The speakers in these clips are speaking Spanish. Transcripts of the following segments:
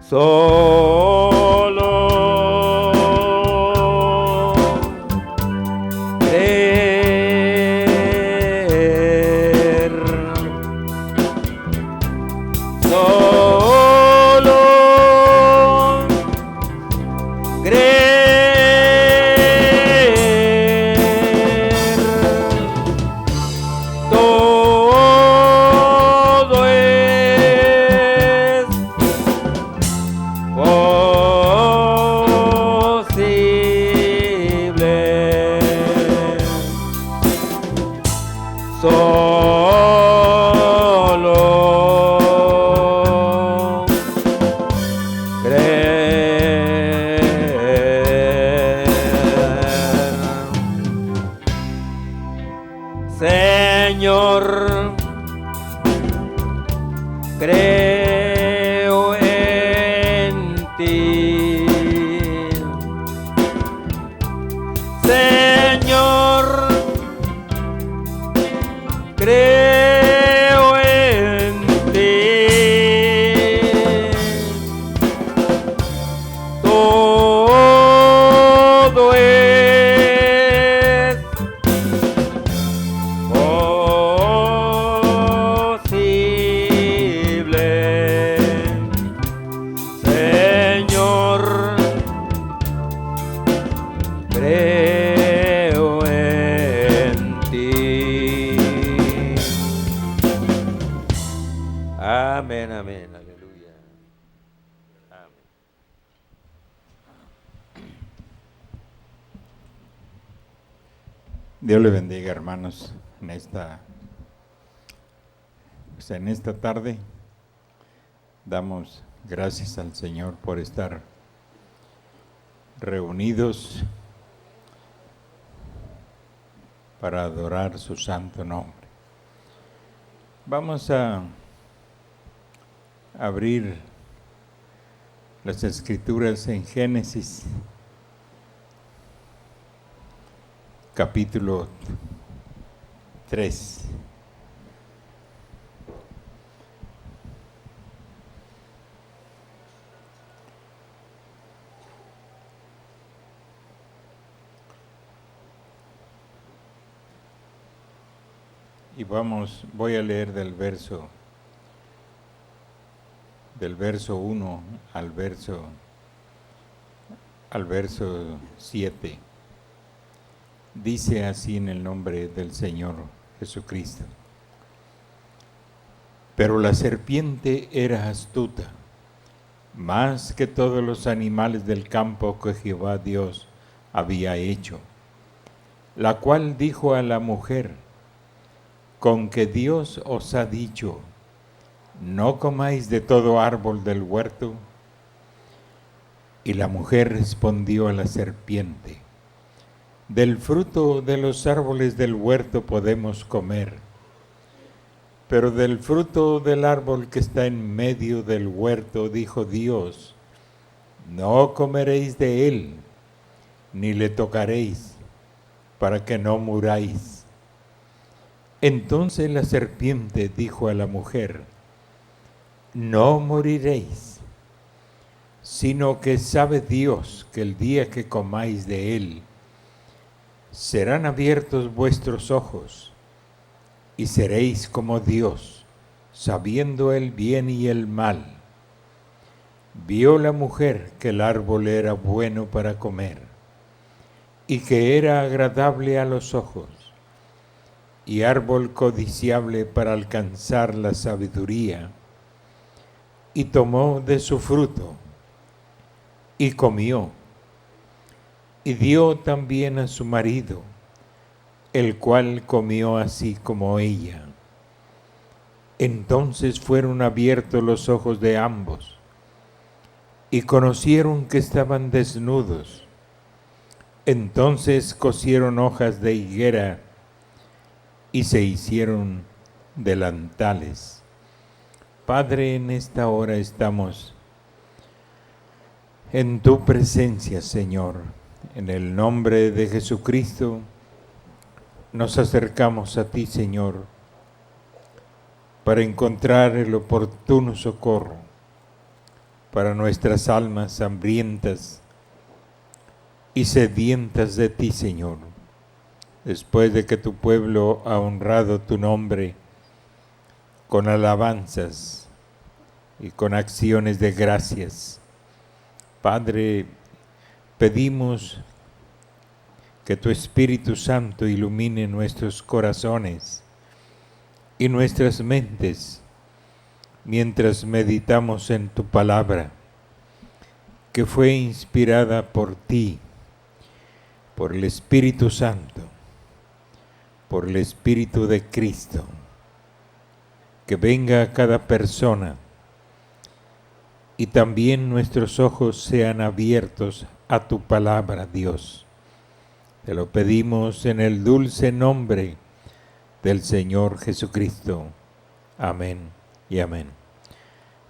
Solo creer, solo creer, todo es posible. Solo creer. Señor, creo en ti. Señor, creo en ti. Todo es posible. Señor, creo en ti. Amén, amén, aleluya. Amén. Dios le bendiga, hermanos, en esta tarde. Damos gracias al Señor por estar reunidos para adorar su santo nombre. Vamos a abrir las Escrituras en Génesis, capítulo 3. Y voy a leer del verso 1 al verso 7. Dice así en el nombre del Señor Jesucristo: Pero la serpiente era astuta, más que todos los animales del campo que Jehová Dios había hecho, la cual dijo a la mujer: Con que Dios os ha dicho, no comáis de todo árbol del huerto. Y la mujer respondió a la serpiente: Del fruto de los árboles del huerto podemos comer, pero del fruto del árbol que está en medio del huerto, dijo Dios, no comeréis de él, ni le tocaréis, para que no muráis. Entonces la serpiente dijo a la mujer: No moriréis, sino que sabe Dios que el día que comáis de él, serán abiertos vuestros ojos, y seréis como Dios, sabiendo el bien y el mal. Vio la mujer que el árbol era bueno para comer, y que era agradable a los ojos, y árbol codiciable para alcanzar la sabiduría, y tomó de su fruto, y comió, y dio también a su marido, el cual comió así como ella. Entonces fueron abiertos los ojos de ambos, y conocieron que estaban desnudos. Entonces cosieron hojas de higuera, y se hicieron delantales. Padre, en esta hora estamos en tu presencia, Señor. En el nombre de Jesucristo, nos acercamos a ti, Señor, para encontrar el oportuno socorro, para nuestras almas hambrientas y sedientas de ti, Señor. Después de que tu pueblo ha honrado tu nombre con alabanzas y con acciones de gracias, Padre, pedimos que tu Espíritu Santo ilumine nuestros corazones y nuestras mentes mientras meditamos en tu palabra, que fue inspirada por ti, por el Espíritu Santo, por el Espíritu de Cristo. Que venga a cada persona y también nuestros ojos sean abiertos a tu palabra, Dios. Te lo pedimos en el dulce nombre del Señor Jesucristo. Amén y amén.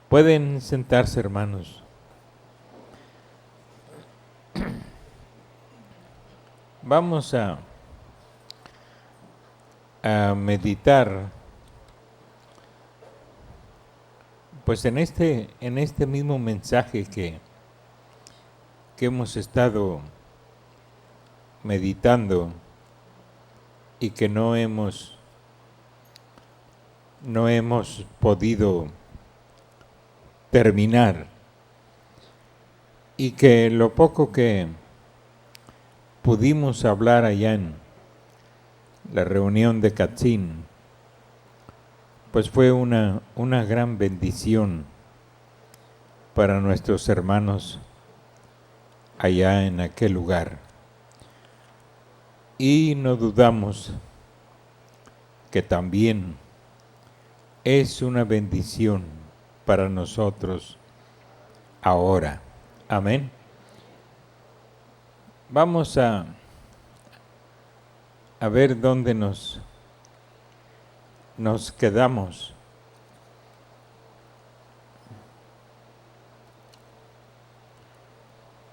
Pueden sentarse, hermanos. Vamos a meditar pues en este mismo mensaje que hemos estado meditando y que no hemos podido terminar, y que lo poco que pudimos hablar allá en la reunión de Catzín, pues fue una gran bendición para nuestros hermanos allá en aquel lugar. Y no dudamos que también es una bendición para nosotros ahora. Amén. Vamos a ver dónde nos quedamos.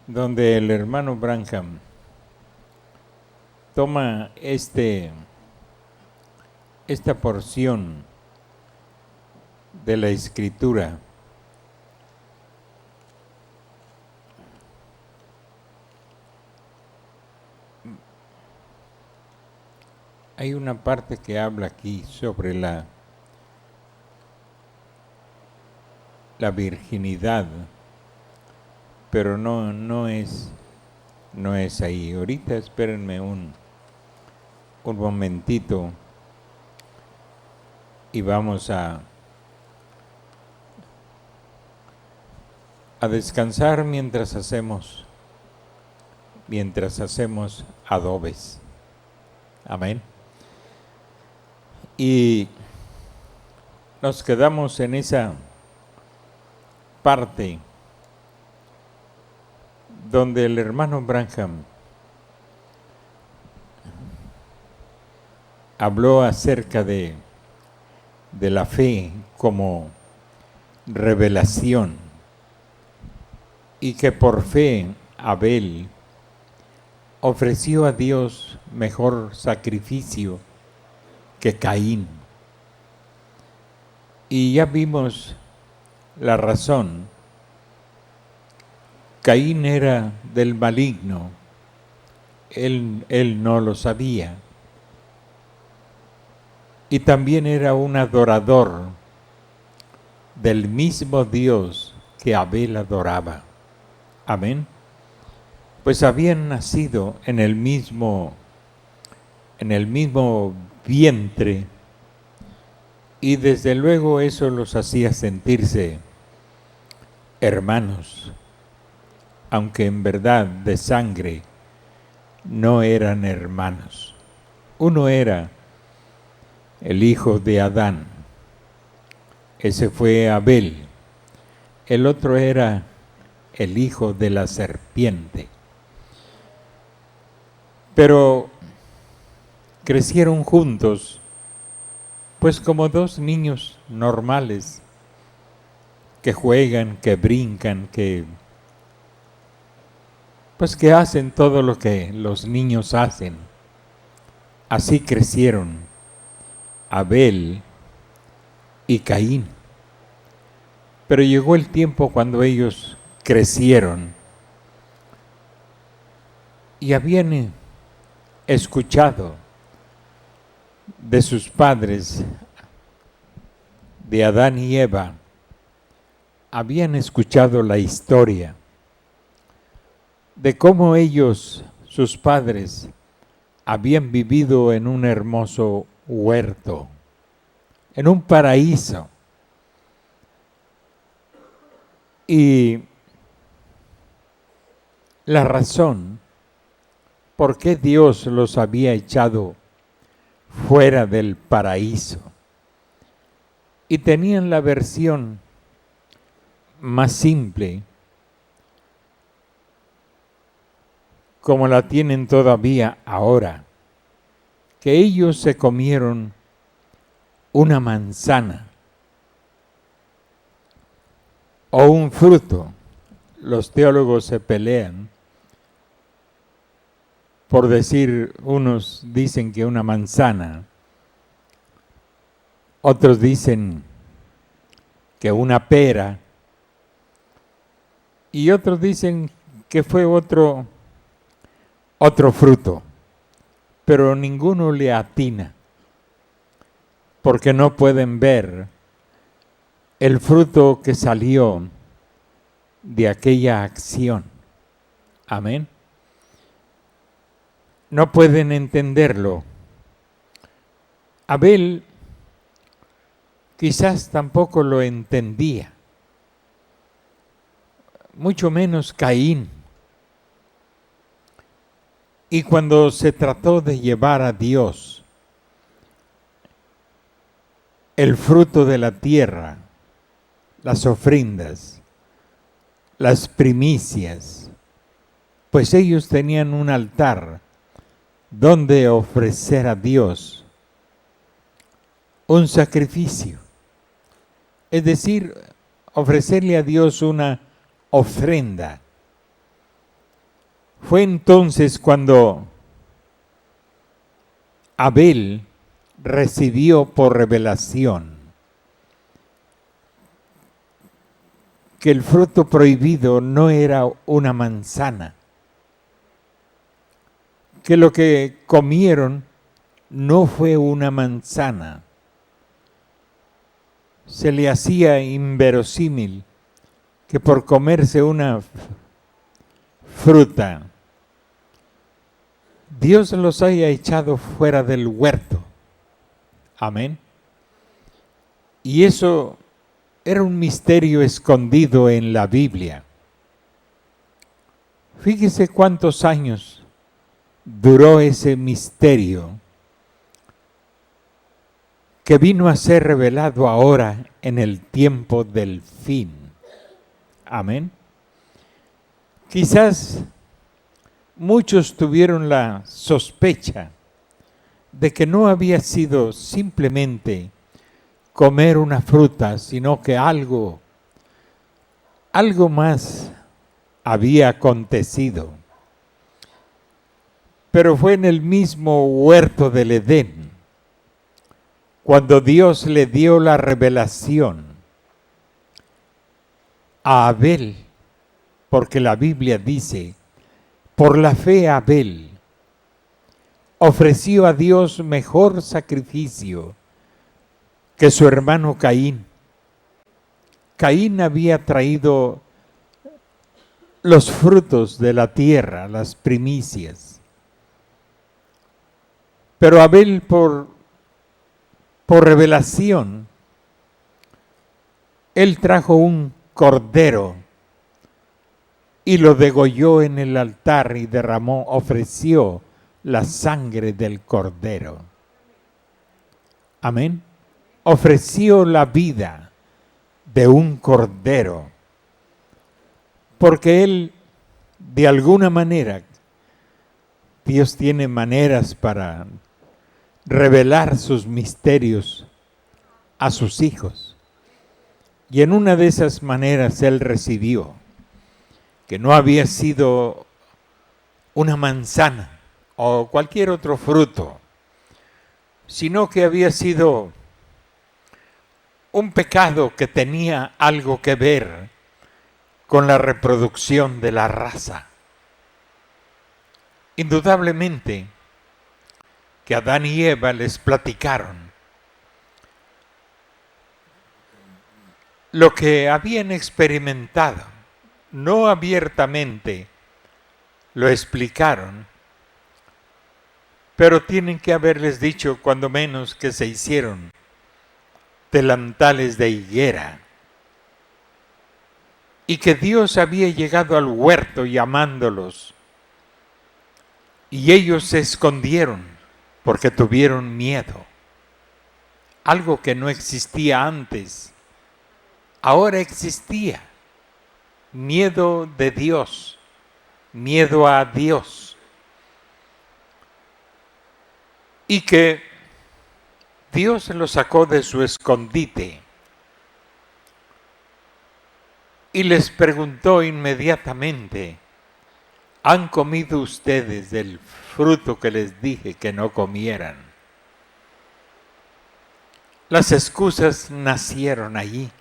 Donde el hermano Branham toma esta porción de la Escritura hay una parte que habla aquí sobre la virginidad, pero no es ahí. Ahorita espérenme un momentito y vamos a descansar mientras hacemos adobes. Amén. Y nos quedamos en esa parte donde el hermano Branham habló acerca de la fe como revelación, y que por fe Abel ofreció a Dios mejor sacrificio que Caín. Y ya vimos la razón. Caín era del maligno, él no lo sabía, y también era un adorador del mismo Dios que Abel adoraba. Amén. Pues habían nacido en el mismo vientre, y desde luego eso los hacía sentirse hermanos, aunque en verdad de sangre no eran hermanos. Uno era el hijo de Adán, ese fue Abel. El otro era el hijo de la serpiente. Pero crecieron juntos, pues como dos niños normales, que juegan, que brincan, que hacen todo lo que los niños hacen. Así crecieron Abel y Caín. Pero llegó el tiempo cuando ellos crecieron y habían escuchado de sus padres, de Adán y Eva, habían escuchado la historia de cómo ellos, sus padres, habían vivido en un hermoso huerto, en un paraíso. Y la razón por qué Dios los había echado fuera del paraíso. Y tenían la versión más simple, como la tienen todavía ahora, que ellos se comieron una manzana o un fruto. Los teólogos se pelean por decir, unos dicen que una manzana, otros dicen que una pera, y otros dicen que fue otro fruto, pero ninguno le atina, porque no pueden ver el fruto que salió de aquella acción. Amén. No pueden entenderlo. Abel quizás tampoco lo entendía, mucho menos Caín. Y cuando se trató de llevar a Dios el fruto de la tierra, las ofrendas, las primicias, pues ellos tenían un altar donde ofrecer a Dios un sacrificio, es decir, ofrecerle a Dios una ofrenda. Fue entonces cuando Abel recibió por revelación que el fruto prohibido no era una manzana, que lo que comieron no fue una manzana. Se le hacía inverosímil que por comerse una fruta, Dios los haya echado fuera del huerto. Amén. Y eso era un misterio escondido en la Biblia. Fíjese cuántos años duró ese misterio que vino a ser revelado ahora en el tiempo del fin. Amén. Quizás muchos tuvieron la sospecha de que no había sido simplemente comer una fruta, sino que algo más había acontecido. Pero fue en el mismo huerto del Edén, cuando Dios le dio la revelación a Abel, porque la Biblia dice, por la fe Abel ofreció a Dios mejor sacrificio que su hermano Caín. Caín había traído los frutos de la tierra, las primicias. Pero Abel por revelación, él trajo un cordero y lo degolló en el altar y ofreció la sangre del cordero. Amén. Ofreció la vida de un cordero, porque él, de alguna manera, Dios tiene maneras para revelar sus misterios a sus hijos. Y en una de esas maneras él recibió que no había sido una manzana o cualquier otro fruto, sino que había sido un pecado que tenía algo que ver con la reproducción de la raza. Indudablemente que Adán y Eva les platicaron lo que habían experimentado, no abiertamente lo explicaron, pero tienen que haberles dicho cuando menos que se hicieron delantales de higuera y que Dios había llegado al huerto llamándolos y ellos se escondieron porque tuvieron miedo, algo que no existía antes. Ahora existía miedo de Dios, miedo a Dios. Y que Dios los sacó de su escondite y les preguntó inmediatamente, ¿han comido ustedes del fruto que les dije que no comieran? Las excusas nacieron allí.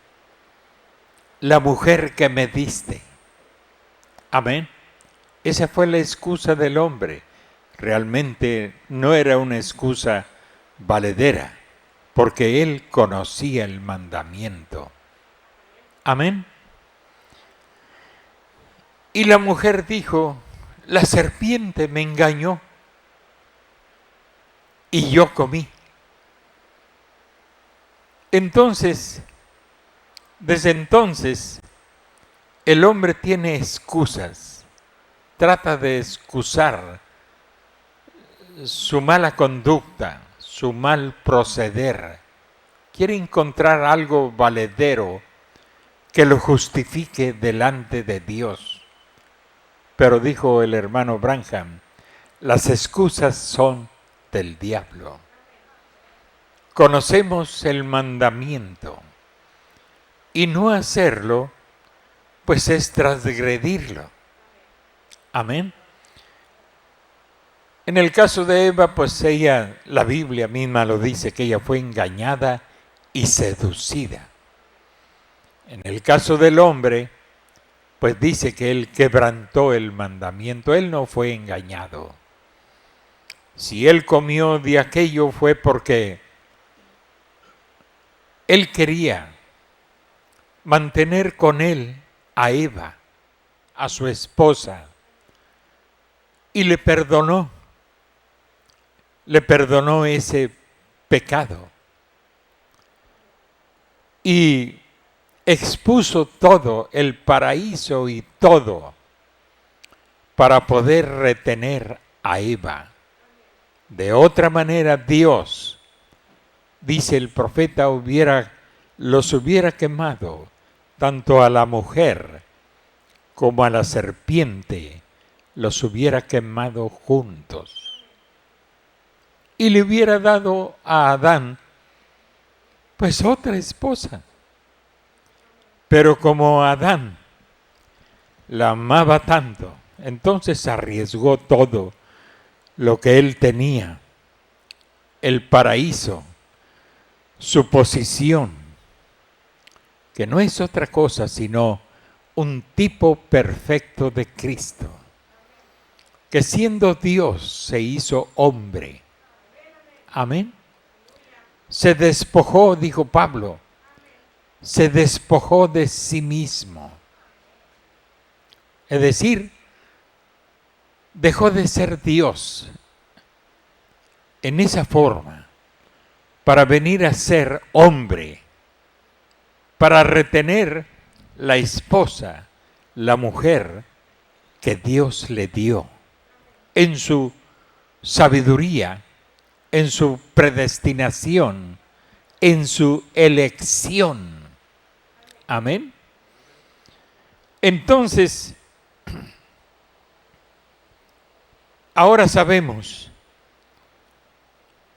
La mujer que me diste. Amén. Esa fue la excusa del hombre. Realmente no era una excusa valedera, porque él conocía el mandamiento. Amén. Y la mujer dijo, la serpiente me engañó y yo comí. Entonces, desde entonces, el hombre tiene excusas, trata de excusar su mala conducta, su mal proceder. Quiere encontrar algo valedero que lo justifique delante de Dios. Pero dijo el hermano Branham, las excusas son del diablo. Conocemos el mandamiento. Y no hacerlo, pues es transgredirlo. Amén. En el caso de Eva, pues ella, la Biblia misma lo dice, que ella fue engañada y seducida. En el caso del hombre, pues dice que él quebrantó el mandamiento, él no fue engañado. Si él comió de aquello fue porque él quería mantener con él a Eva, a su esposa, y le perdonó ese pecado y expuso todo, el paraíso y todo, para poder retener a Eva. De otra manera, Dios, dice el profeta, los hubiera quemado, tanto a la mujer como a la serpiente, los hubiera quemado juntos. Y le hubiera dado a Adán, pues otra esposa. Pero como Adán la amaba tanto, entonces arriesgó todo lo que él tenía, el paraíso, su posición, que no es otra cosa sino un tipo perfecto de Cristo, que siendo Dios se hizo hombre. Amén. Se despojó, dijo Pablo, se despojó de sí mismo. Es decir, dejó de ser Dios en esa forma para venir a ser hombre, para retener la esposa, la mujer que Dios le dio en su sabiduría, en su predestinación, en su elección. Amén. Entonces, ahora sabemos,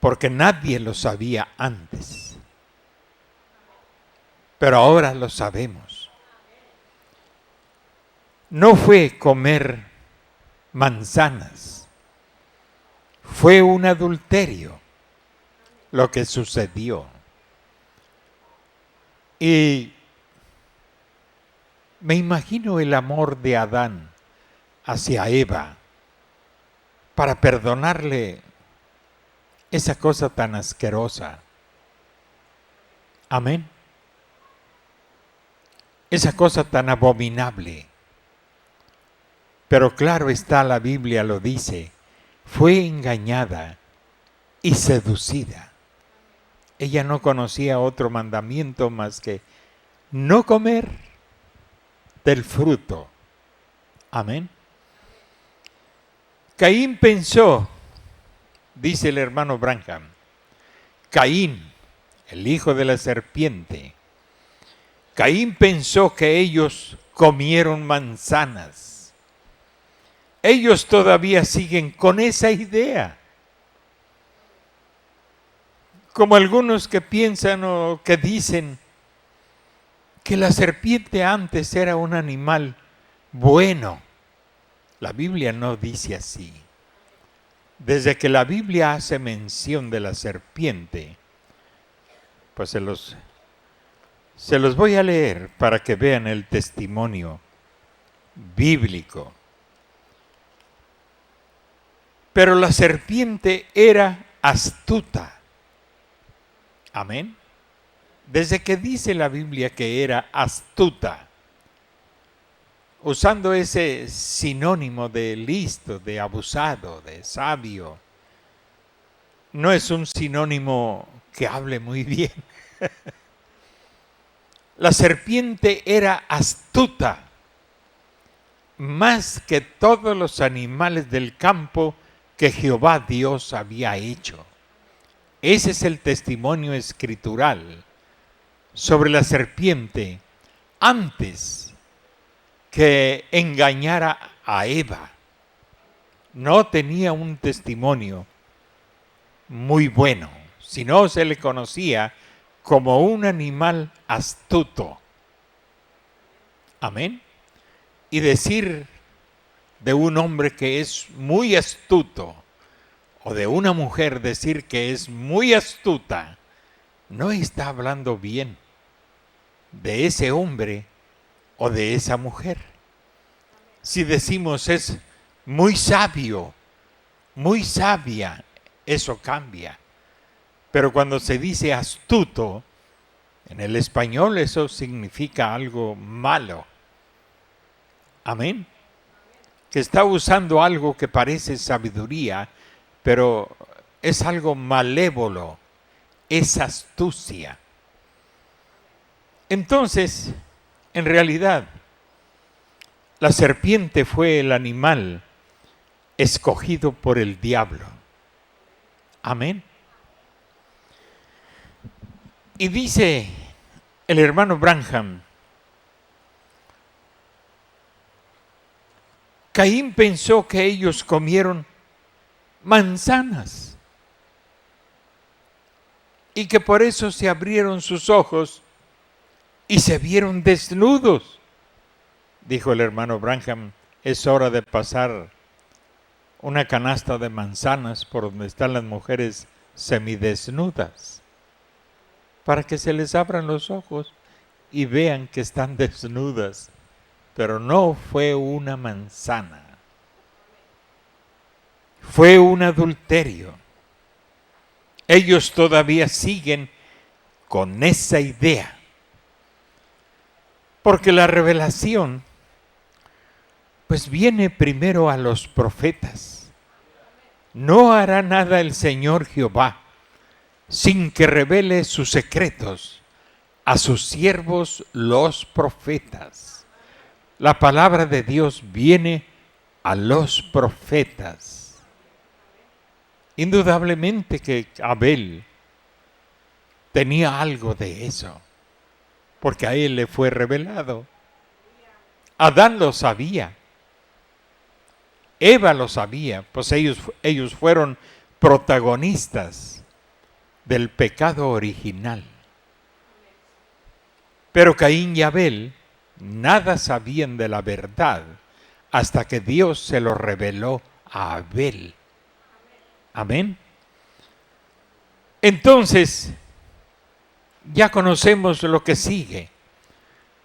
porque nadie lo sabía antes, pero ahora lo sabemos. No fue comer manzanas, fue un adulterio lo que sucedió. Y me imagino el amor de Adán hacia Eva para perdonarle esa cosa tan asquerosa. Amén. Esa cosa tan abominable. Pero claro está, la Biblia lo dice, fue engañada y seducida. Ella no conocía otro mandamiento más que no comer del fruto. Amén. Caín pensó, dice el hermano Branham, Caín, el hijo de la serpiente, Caín pensó que ellos comieron manzanas. Ellos todavía siguen con esa idea. Como algunos que piensan o que dicen que la serpiente antes era un animal bueno. La Biblia no dice así. Desde que la Biblia hace mención de la serpiente, pues se los voy a leer para que vean el testimonio bíblico. Pero la serpiente era astuta. Amén. Desde que dice la Biblia que era astuta, usando ese sinónimo de listo, de abusado, de sabio, no es un sinónimo que hable muy bien. La serpiente era astuta, más que todos los animales del campo que Jehová Dios había hecho. Ese es el testimonio escritural sobre la serpiente antes que engañara a Eva. No tenía un testimonio muy bueno, sino se le conocía como un animal astuto. Amén. Y decir de un hombre que es muy astuto, o de una mujer decir que es muy astuta, no está hablando bien de ese hombre o de esa mujer. Si decimos es muy sabio, muy sabia, eso cambia. Pero cuando se dice astuto, en el español eso significa algo malo. Amén. Que está usando algo que parece sabiduría, pero es algo malévolo, es astucia. Entonces, en realidad, la serpiente fue el animal escogido por el diablo. Amén. Y dice el hermano Branham, Caín pensó que ellos comieron manzanas y que por eso se abrieron sus ojos y se vieron desnudos. Dijo el hermano Branham, es hora de pasar una canasta de manzanas por donde están las mujeres semidesnudas, para que se les abran los ojos y vean que están desnudas. Pero no fue una manzana, fue un adulterio. Ellos todavía siguen con esa idea, porque la revelación pues viene primero a los profetas. No hará nada el Señor Jehová sin que revele sus secretos a sus siervos los profetas. La palabra de Dios viene a los profetas. Indudablemente que Abel tenía algo de eso, porque a él le fue revelado. Adán lo sabía. Eva lo sabía, pues ellos fueron protagonistas del pecado original. Pero Caín y Abel nada sabían de la verdad hasta que Dios se lo reveló a Abel. Amén. Entonces, ya conocemos lo que sigue.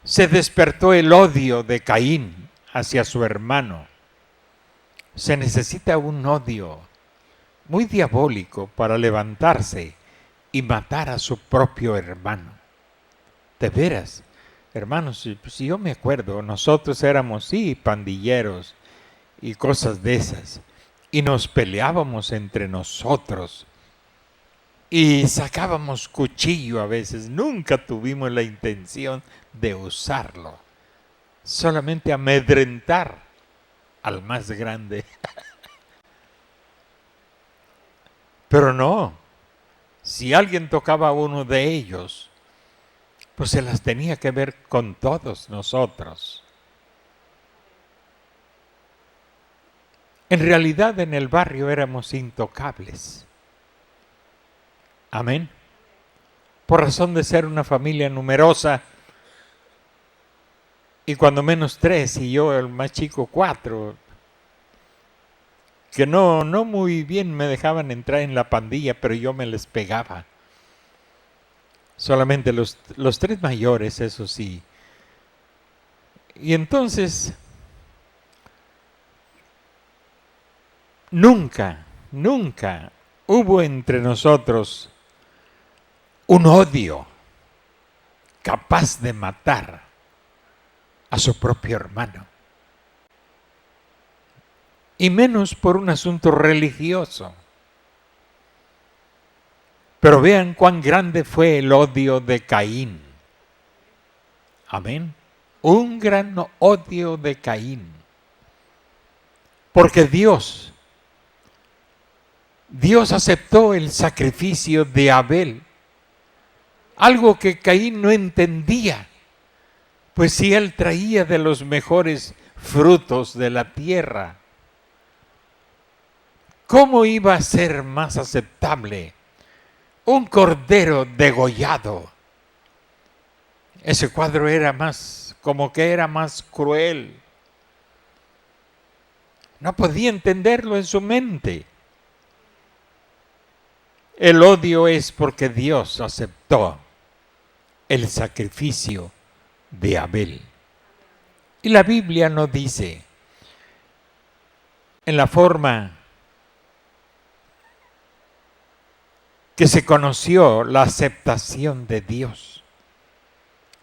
Se despertó el odio de Caín hacia su hermano. Se necesita un odio muy diabólico para levantarse y matar a su propio hermano. De veras, hermanos, si yo me acuerdo, nosotros éramos, sí, pandilleros y cosas de esas, y nos peleábamos entre nosotros, y sacábamos cuchillo a veces. Nunca tuvimos la intención de usarlo, solamente amedrentar al más grande. Pero no, si alguien tocaba a uno de ellos, pues se las tenía que ver con todos nosotros. En realidad en el barrio éramos intocables. Amén. Por razón de ser una familia numerosa, y cuando menos 3, y yo el más chico 4, que no muy bien me dejaban entrar en la pandilla, pero yo me les pegaba. Solamente los 3 mayores, eso sí. Y entonces, nunca hubo entre nosotros un odio capaz de matar a su propio hermano. Y menos por un asunto religioso. Pero vean cuán grande fue el odio de Caín. Amén. Un gran odio de Caín. Porque Dios aceptó el sacrificio de Abel. Algo que Caín no entendía. Pues si él traía de los mejores frutos de la tierra, ¿cómo iba a ser más aceptable un cordero degollado? Ese cuadro era más cruel. No podía entenderlo en su mente. El odio es porque Dios aceptó el sacrificio de Abel. Y la Biblia nos dice, en la forma que se conoció la aceptación de Dios,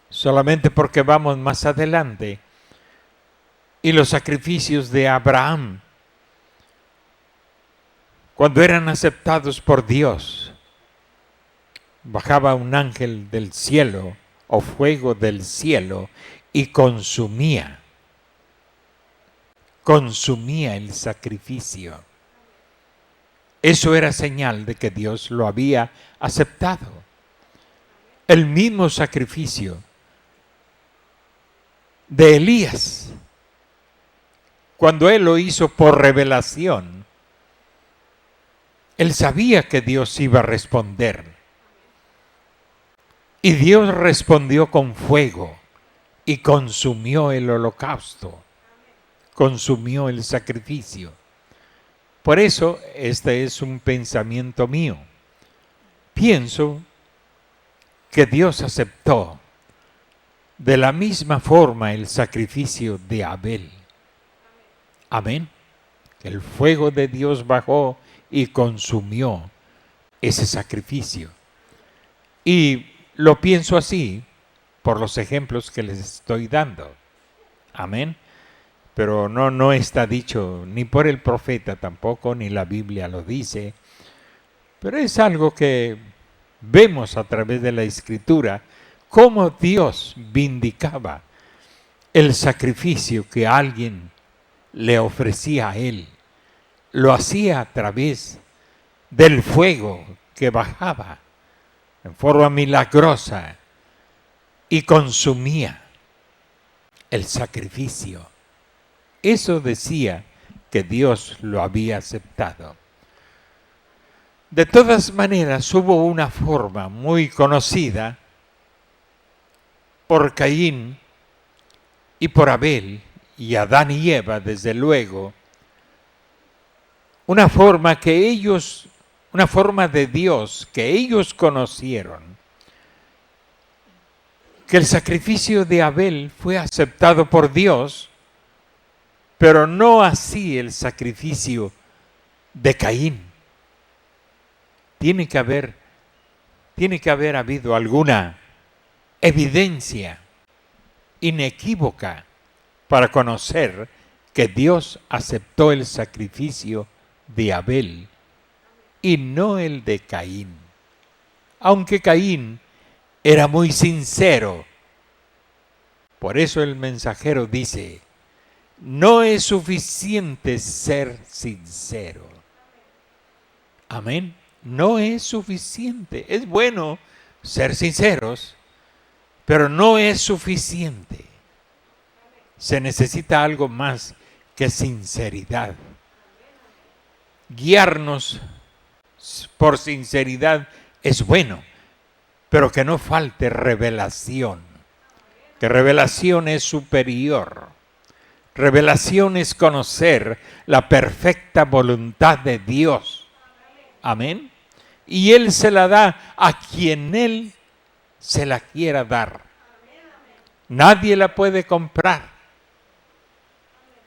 solamente porque vamos más adelante, y los sacrificios de Abraham, cuando eran aceptados por Dios, bajaba un ángel del cielo o fuego del cielo y consumía el sacrificio. Eso era señal de que Dios lo había aceptado. El mismo sacrificio de Elías, cuando él lo hizo por revelación, él sabía que Dios iba a responder. Y Dios respondió con fuego y consumió el holocausto, consumió el sacrificio. Por eso, este es un pensamiento mío. Pienso que Dios aceptó de la misma forma el sacrificio de Abel. Amén. El fuego de Dios bajó y consumió ese sacrificio. Y lo pienso así por los ejemplos que les estoy dando. Amén. Pero no está dicho ni por el profeta tampoco, ni la Biblia lo dice. Pero es algo que vemos a través de la Escritura, cómo Dios vindicaba el sacrificio que alguien le ofrecía a él. Lo hacía a través del fuego que bajaba en forma milagrosa y consumía el sacrificio. Eso decía que Dios lo había aceptado. De todas maneras, hubo una forma muy conocida por Caín y por Abel y Adán y Eva, desde luego, una forma de Dios que ellos conocieron que el sacrificio de Abel fue aceptado por Dios, pero no así el sacrificio de Caín. Tiene que haber habido alguna evidencia inequívoca para conocer que Dios aceptó el sacrificio de Abel y no el de Caín. Aunque Caín era muy sincero. Por eso el mensajero dice, no es suficiente ser sincero. Amén. No es suficiente. Es bueno ser sinceros, pero no es suficiente. Se necesita algo más que sinceridad. Guiarnos por sinceridad es bueno, pero que no falte revelación. Que revelación es superior. Revelación es conocer la perfecta voluntad de Dios. Amén. Y Él se la da a quien Él se la quiera dar. Nadie la puede comprar.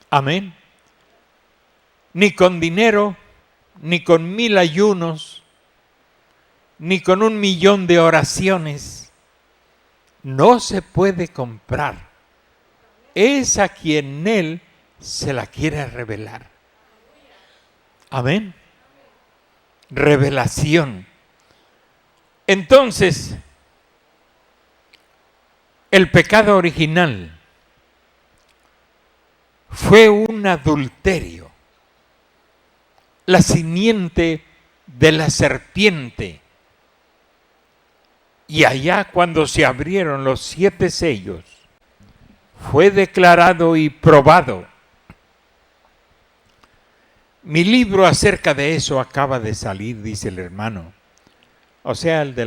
Amén. Ni con dinero, ni con 1000 ayunos, ni con 1,000,000 de oraciones. No se puede comprar. Es a quien Él se la quiere revelar. Amén. Revelación. Entonces, el pecado original fue un adulterio. La simiente de la serpiente. Y allá cuando se abrieron los 7 sellos, fue declarado y probado. Mi libro acerca de eso acaba de salir, dice el hermano. O sea, el de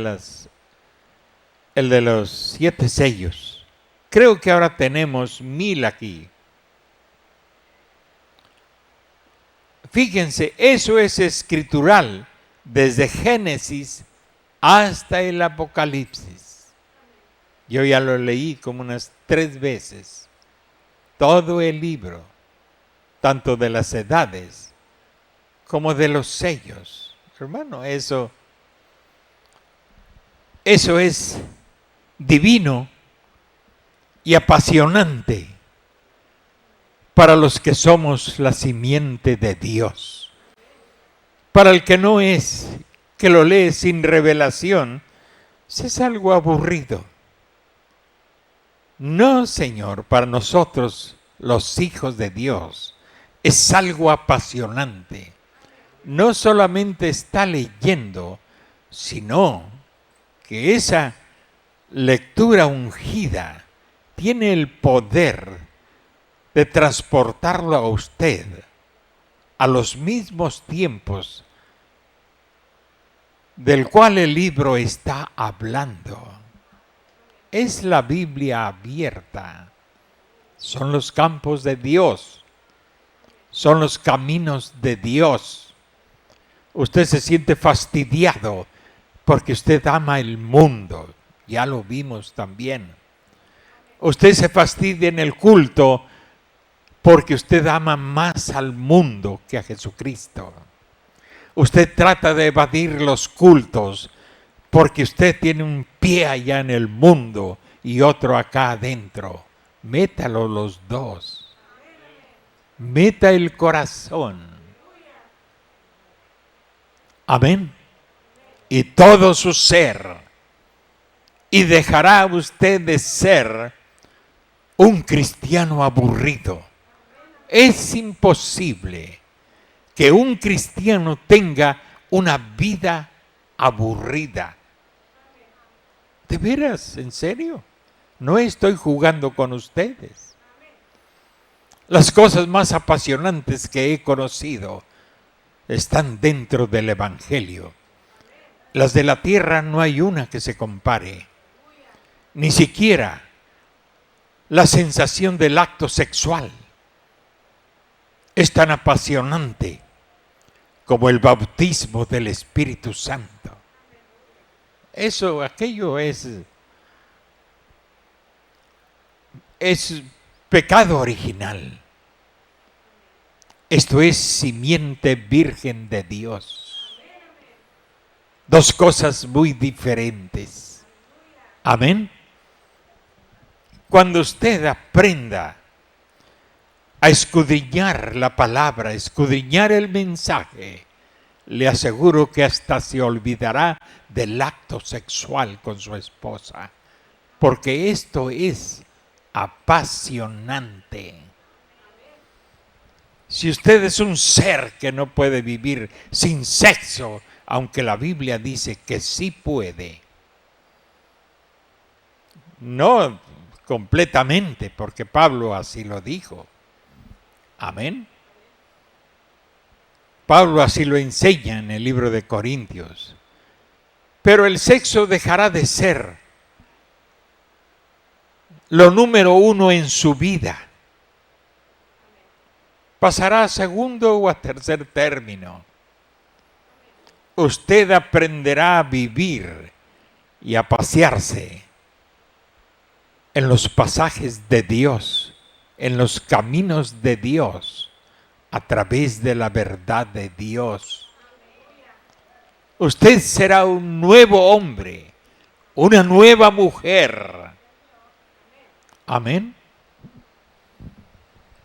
los 7 sellos. Creo que ahora tenemos 1000 aquí. Fíjense, eso es escritural desde Génesis hasta el Apocalipsis. Yo ya lo leí como unas 3 veces. Todo el libro, tanto de las edades como de los sellos. Hermano, eso es divino y apasionante para los que somos la simiente de Dios. Para el que no es, que lo lee sin revelación, es algo aburrido. No, Señor, para nosotros, los hijos de Dios, es algo apasionante. No solamente está leyendo, sino que esa lectura ungida tiene el poder de transportarlo a usted a los mismos tiempos del cual el libro está hablando. Es la Biblia abierta. Son los campos de Dios. Son los caminos de Dios. Usted se siente fastidiado porque usted ama el mundo. Ya lo vimos también. Usted se fastidia en el culto porque usted ama más al mundo que a Jesucristo. Usted trata de evadir los cultos porque usted tiene un pie allá en el mundo y otro acá adentro. Métalo los dos. Meta el corazón. Amén. Y todo su ser. Y dejará usted de ser un cristiano aburrido. Es imposible que un cristiano tenga una vida aburrida. ¿De veras? ¿En serio? No estoy jugando con ustedes. Las cosas más apasionantes que he conocido están dentro del Evangelio. Las de la tierra no hay una que se compare. Ni siquiera la sensación del acto sexual es tan apasionante como el bautismo del Espíritu Santo. Aquello es es pecado original. Esto es simiente virgen de Dios. Dos cosas muy diferentes. Amén. Cuando usted aprenda a escudriñar la palabra, escudriñar el mensaje, le aseguro que hasta se olvidará del acto sexual con su esposa, porque esto es apasionante. Si usted es un ser que no puede vivir sin sexo, aunque la Biblia dice que sí puede, no completamente, porque Pablo así lo dijo. Amén. Pablo así lo enseña en el libro de Corintios. Pero el sexo dejará de ser lo número uno en su vida. Pasará a segundo o a tercer término. Usted aprenderá a vivir y a pasearse en los pasajes de Dios, en los caminos de Dios, a través de la verdad de Dios. Usted será un nuevo hombre, una nueva mujer. Amén.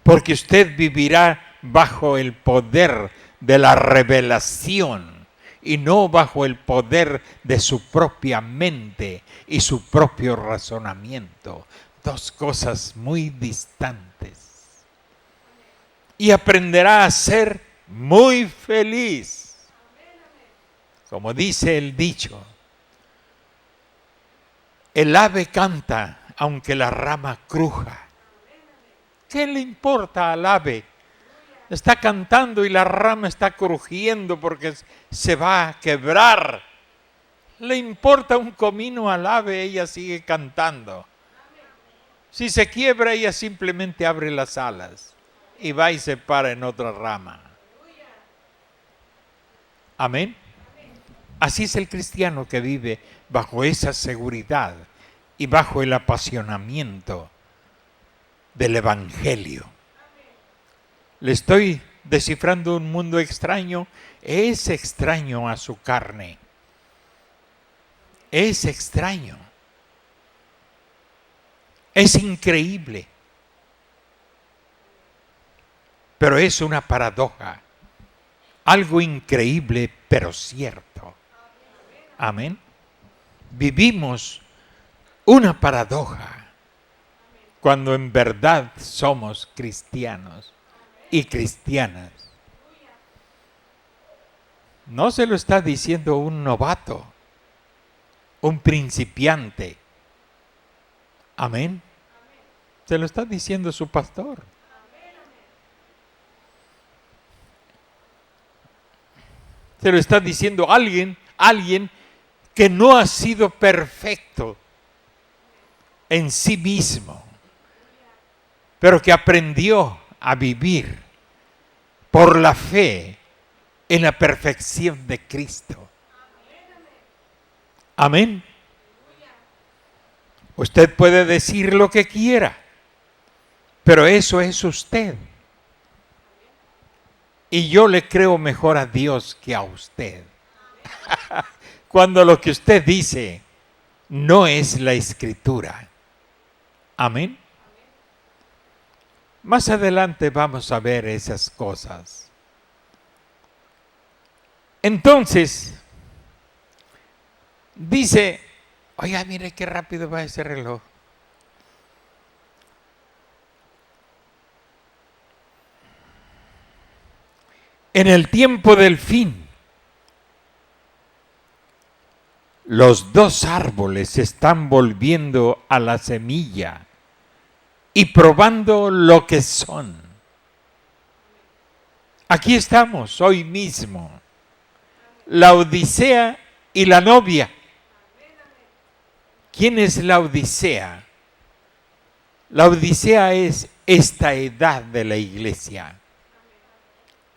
Porque usted vivirá bajo el poder de la revelación y no bajo el poder de su propia mente y su propio razonamiento. Dos cosas muy distantes. Y aprenderá a ser muy feliz. Como dice el dicho, el ave canta aunque la rama cruja. ¿Qué le importa al ave? Está cantando y la rama está crujiendo porque se va a quebrar. Le importa un comino al ave, ella sigue cantando. Si se quiebra, ella simplemente abre las alas y va y se para en otra rama. Amén. Así es el cristiano que vive bajo esa seguridad y bajo el apasionamiento del Evangelio. Le estoy descifrando un mundo extraño. Es extraño a su carne. Es extraño. Es increíble. Pero es una paradoja. Algo increíble, pero cierto. Amén. Vivimos una paradoja cuando en verdad somos cristianos y cristianas. No se lo está diciendo un novato, un principiante. Amén. Se lo está diciendo su pastor. Se lo está diciendo alguien que no ha sido perfecto en sí mismo, pero que aprendió a vivir por la fe en la perfección de Cristo. Amén. Usted puede decir lo que quiera, pero eso es usted. Y yo le creo mejor a Dios que a usted. Cuando lo que usted dice no es la Escritura. Amén. Más adelante vamos a ver esas cosas. Entonces, dice, oiga, mire qué rápido va ese reloj. En el tiempo del fin, los dos árboles se están volviendo a la semilla y probando lo que son. Aquí estamos hoy mismo, la Odisea y la novia. ¿Quién es la Odisea? La Odisea es esta edad de la iglesia.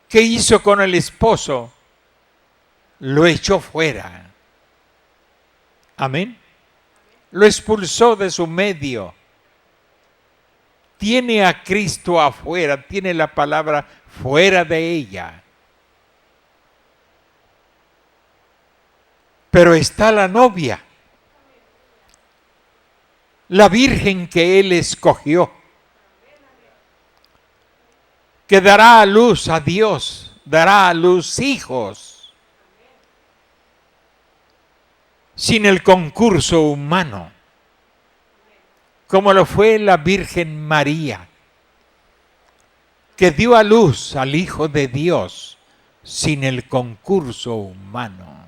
¿Qué hizo con el esposo? Lo echó fuera. Amén. Lo expulsó de su medio. tiene a Cristo afuera, tiene la palabra fuera de ella. Pero está la novia, la virgen que Él escogió, que dará a luz a Dios, dará a luz hijos, sin el concurso humano, como lo fue la Virgen María, que dio a luz al Hijo de Dios sin el concurso humano.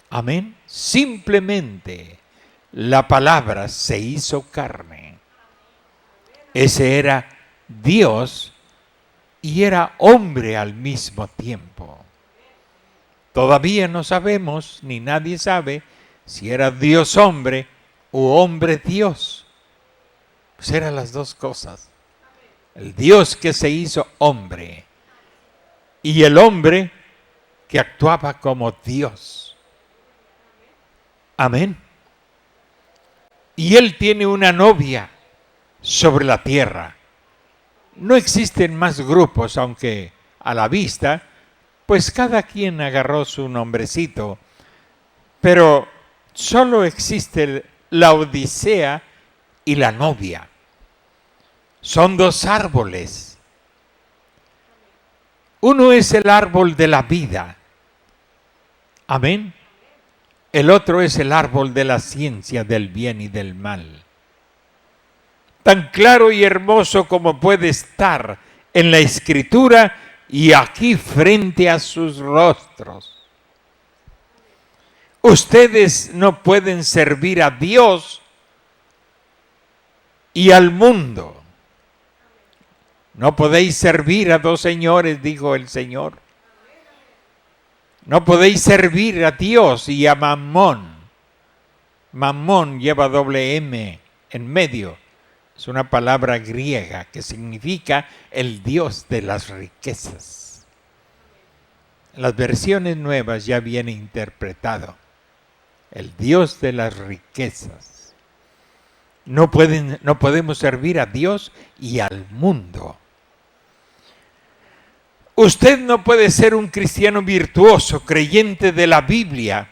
Amén. Simplemente la palabra se hizo carne. Ese era Dios y era hombre al mismo tiempo. Todavía no sabemos, ni nadie sabe, si era Dios hombre u hombre Dios. Pues eran las dos cosas. El Dios que se hizo hombre y el hombre que actuaba como Dios. Amén. Y Él tiene una novia sobre la tierra. No existen más grupos, aunque a la vista, pues cada quien agarró su nombrecito. Pero solo existe la Odisea y la novia. Son dos árboles. Uno es el árbol de la vida. Amén. El otro es el árbol de la ciencia del bien y del mal. Tan claro y hermoso como puede estar en la Escritura y aquí frente a sus rostros. Ustedes no pueden servir a Dios y al mundo. No podéis servir a dos señores, dijo el Señor. No podéis servir a Dios y a Mamón. Mamón lleva doble M en medio. Es una palabra griega que significa el Dios de las riquezas. En las versiones nuevas ya viene interpretado. El Dios de las riquezas. No podemos servir a Dios y al mundo. Usted no puede ser un cristiano virtuoso, creyente de la Biblia,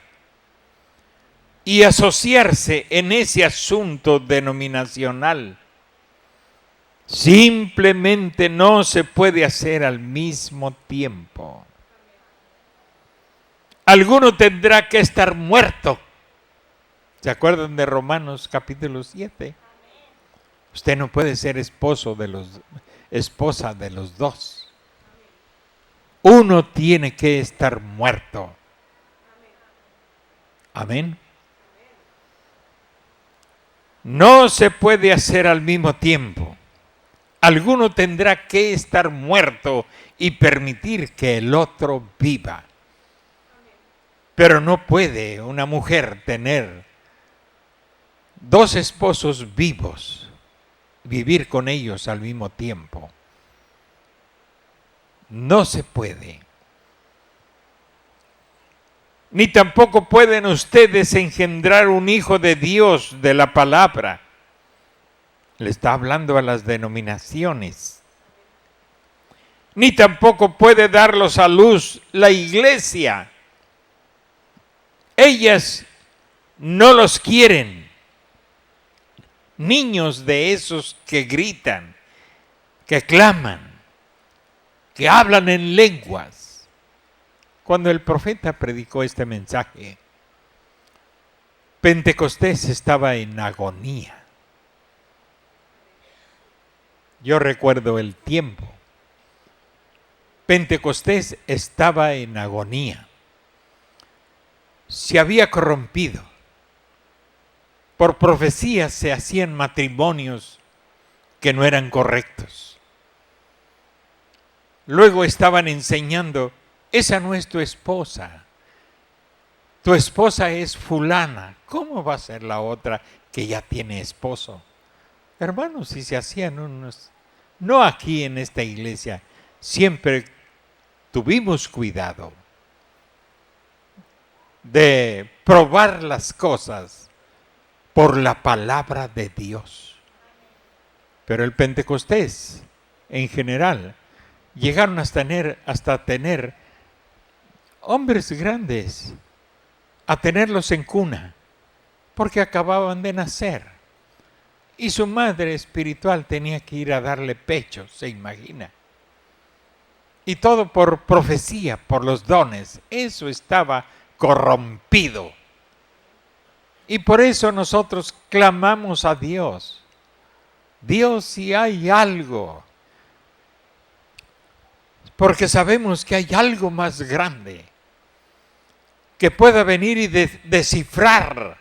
y asociarse en ese asunto denominacional. Simplemente no se puede hacer al mismo tiempo. Alguno tendrá que estar muerto. ¿Se acuerdan de Romanos capítulo 7? Usted no puede ser esposa de los dos. Uno tiene que estar muerto. Amén. No se puede hacer al mismo tiempo. Alguno tendrá que estar muerto y permitir que el otro viva. Pero no puede una mujer tener dos esposos vivos, vivir con ellos al mismo tiempo. No se puede. Ni tampoco pueden ustedes engendrar un hijo de Dios de la palabra. Le está hablando a las denominaciones. Ni tampoco puede darlos a luz la iglesia. Ellas no los quieren. Niños de esos que gritan, que claman, que hablan en lenguas. Cuando el profeta predicó este mensaje, Pentecostés estaba en agonía. Yo recuerdo el tiempo. Pentecostés estaba en agonía. Se había corrompido. Por profecías se hacían matrimonios que no eran correctos. Luego estaban enseñando, esa no es tu esposa. Tu esposa es fulana. ¿Cómo va a ser la otra que ya tiene esposo? Hermanos, si se hacían unos, no aquí en esta iglesia, siempre tuvimos cuidado de probar las cosas por la palabra de Dios. pero el Pentecostés en general llegaron hasta tener hombres grandes, a tenerlos en cuna, porque acababan de nacer. Y su madre espiritual tenía que ir a darle pecho, se imagina. Y todo por profecía, por los dones. Eso estaba corrompido. Y por eso nosotros clamamos a Dios. Dios, si hay algo, porque sabemos que hay algo más grande que pueda venir y descifrar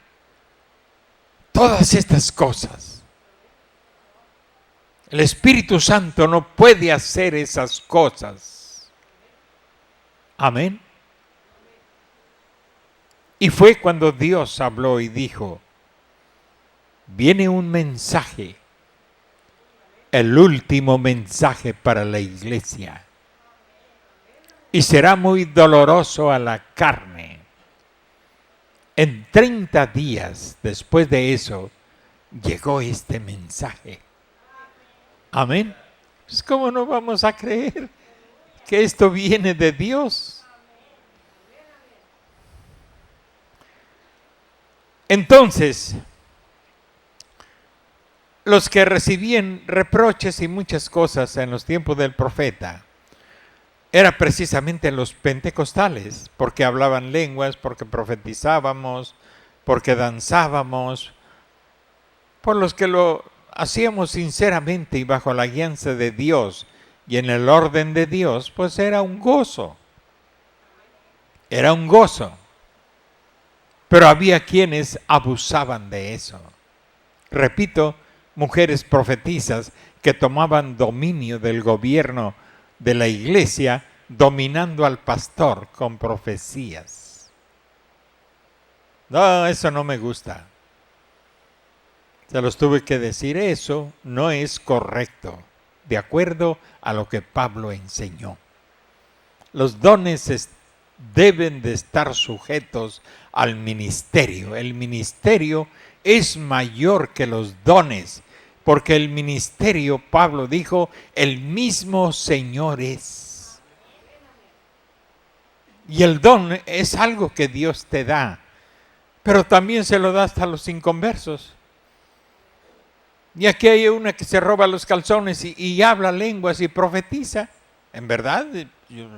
todas estas cosas. El Espíritu Santo no puede hacer esas cosas. Amén. Y fue cuando Dios habló y dijo, viene un mensaje, el último mensaje para la iglesia. Y será muy doloroso a la carne. En 30 días después de eso, llegó este mensaje. Amén. Pues ¿cómo no vamos a creer que esto viene de Dios? Entonces, los que recibían reproches y muchas cosas en los tiempos del profeta, era precisamente los pentecostales, porque hablaban lenguas, porque profetizábamos, porque danzábamos, por los que lo hacíamos sinceramente y bajo la guianza de Dios y en el orden de Dios, pues era un gozo. Era un gozo. Pero había quienes abusaban de eso. Repito, mujeres profetizas que tomaban dominio del gobierno de la iglesia, dominando al pastor con profecías. No, eso no me gusta. Se los tuve que decir, eso no es correcto, de acuerdo a lo que Pablo enseñó. Los dones deben de estar sujetos al ministerio. El ministerio es mayor que los dones, porque el ministerio, Pablo dijo, el mismo Señor es. Y el don es algo que Dios te da, pero también se lo da hasta a los inconversos. Y aquí hay una que se roba los calzones y habla lenguas y profetiza. En verdad, yo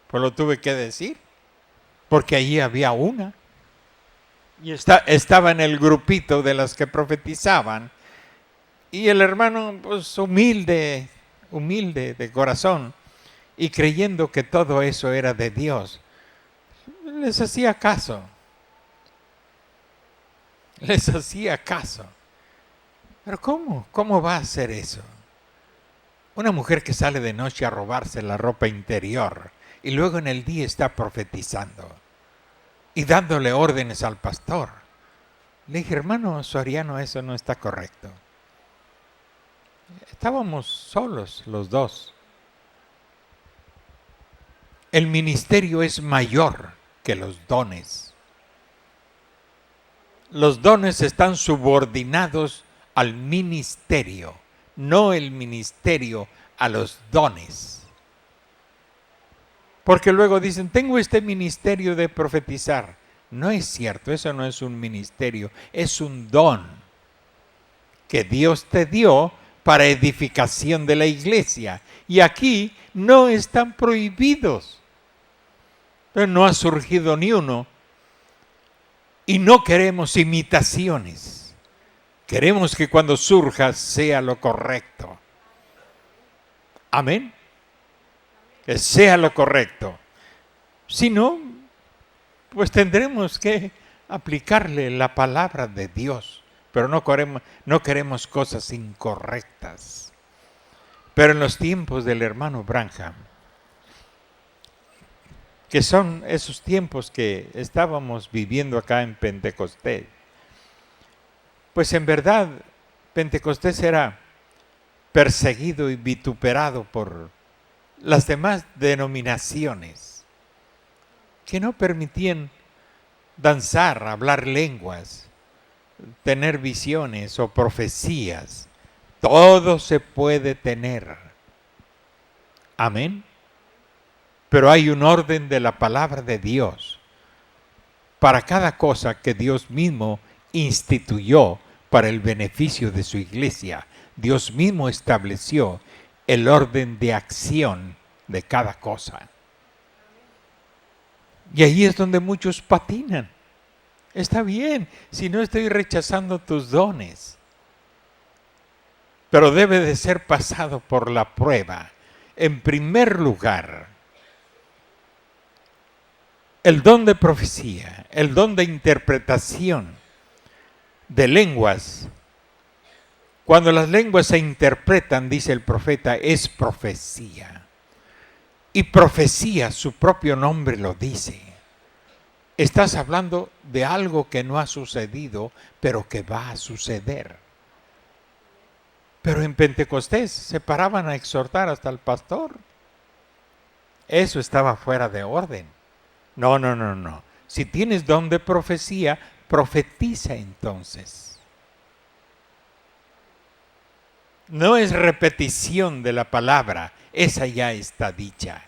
pues lo tuve que decir, porque allí había una. Y estaba en el grupito de las que profetizaban. Y el hermano, pues humilde de corazón, y creyendo que todo eso era de Dios, les hacía caso. Les hacía caso. Pero ¿cómo va a hacer eso? Una mujer que sale de noche a robarse la ropa interior y luego en el día está profetizando y dándole órdenes al pastor. Le dije, hermano Soriano, eso no está correcto. Estábamos solos los dos. El ministerio es mayor que los dones. Los dones están subordinados al ministerio, no el ministerio a los dones. Porque luego dicen, tengo este ministerio de profetizar. No es cierto, eso no es un ministerio, es un don que Dios te dio para edificación de la iglesia. Y aquí no están prohibidos. Pero no ha surgido ni uno. Y no queremos imitaciones. Queremos que cuando surja sea lo correcto. Amén. Que sea lo correcto. Si no, pues tendremos que aplicarle la palabra de Dios. Pero no queremos cosas incorrectas. Pero en los tiempos del hermano Branham, que son esos tiempos que estábamos viviendo acá en Pentecostés, pues en verdad Pentecostés era perseguido y vituperado por las demás denominaciones que no permitían danzar, hablar lenguas, tener visiones o profecías Todo se puede tener. Amén. Pero hay un orden de la palabra de Dios para cada cosa que Dios mismo instituyó para el beneficio de su iglesia. Dios mismo estableció el orden de acción de cada cosa. Y ahí es donde muchos patinan. Está bien, si no estoy rechazando tus dones, pero debe de ser pasado por la prueba. En primer lugar, el don de profecía, el don de interpretación de lenguas. Cuando las lenguas se interpretan, dice el profeta, es profecía. Y profecía, su propio nombre lo dice. Estás hablando de algo que no ha sucedido, pero que va a suceder. Pero en Pentecostés se paraban a exhortar hasta el pastor. Eso estaba fuera de orden. No. Si tienes don de profecía, profetiza entonces. No es repetición de la palabra, esa ya está dicha.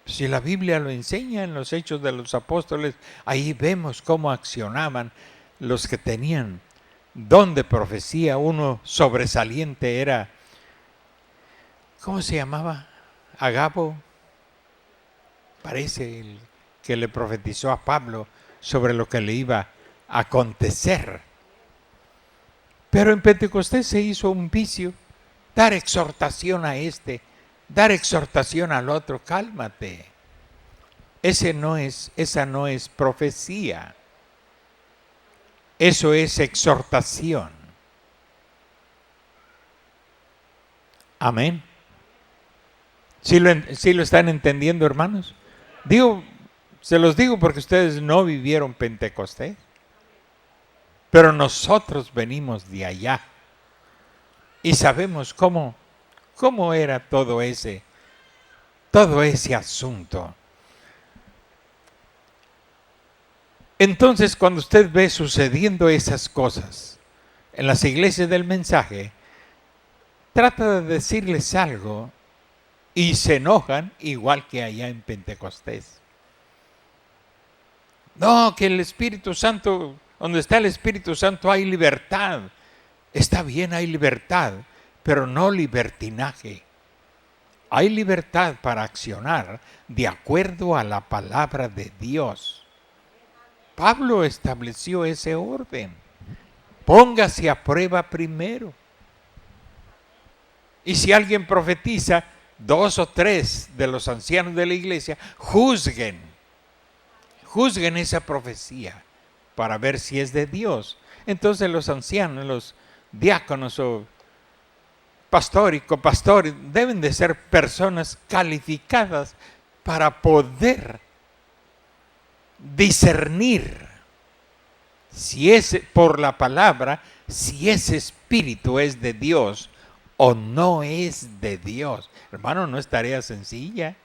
Si la Biblia lo enseña en los Hechos de los Apóstoles, ahí vemos cómo accionaban los que tenían don de profecía. Uno sobresaliente era, ¿cómo se llamaba? Agabo. Parece el que le profetizó a Pablo sobre lo que le iba a acontecer. Pero en Pentecostés se hizo un vicio, dar exhortación a este, dar exhortación al otro. Cálmate. Esa no es profecía. Eso es exhortación. Amén. ¿Sí lo están entendiendo, hermanos? Se los digo porque ustedes no vivieron Pentecostés. Pero nosotros venimos de allá. Y sabemos cómo era todo ese asunto. Entonces, cuando usted ve sucediendo esas cosas en las iglesias del mensaje, trata de decirles algo y se enojan igual que allá en Pentecostés. No, que el Espíritu Santo, donde está el Espíritu Santo hay libertad. Está bien, hay libertad, pero no libertinaje. Hay libertad para accionar de acuerdo a la palabra de Dios. Pablo estableció ese orden. Póngase a prueba primero. Y si alguien profetiza, 2 o 3 de los ancianos de la iglesia juzguen esa profecía para ver si es de Dios. Entonces los ancianos, los diáconos o pastores deben de ser personas calificadas para poder discernir si es por la palabra, si ese espíritu es de Dios o no es de Dios. Hermano, no es tarea sencilla,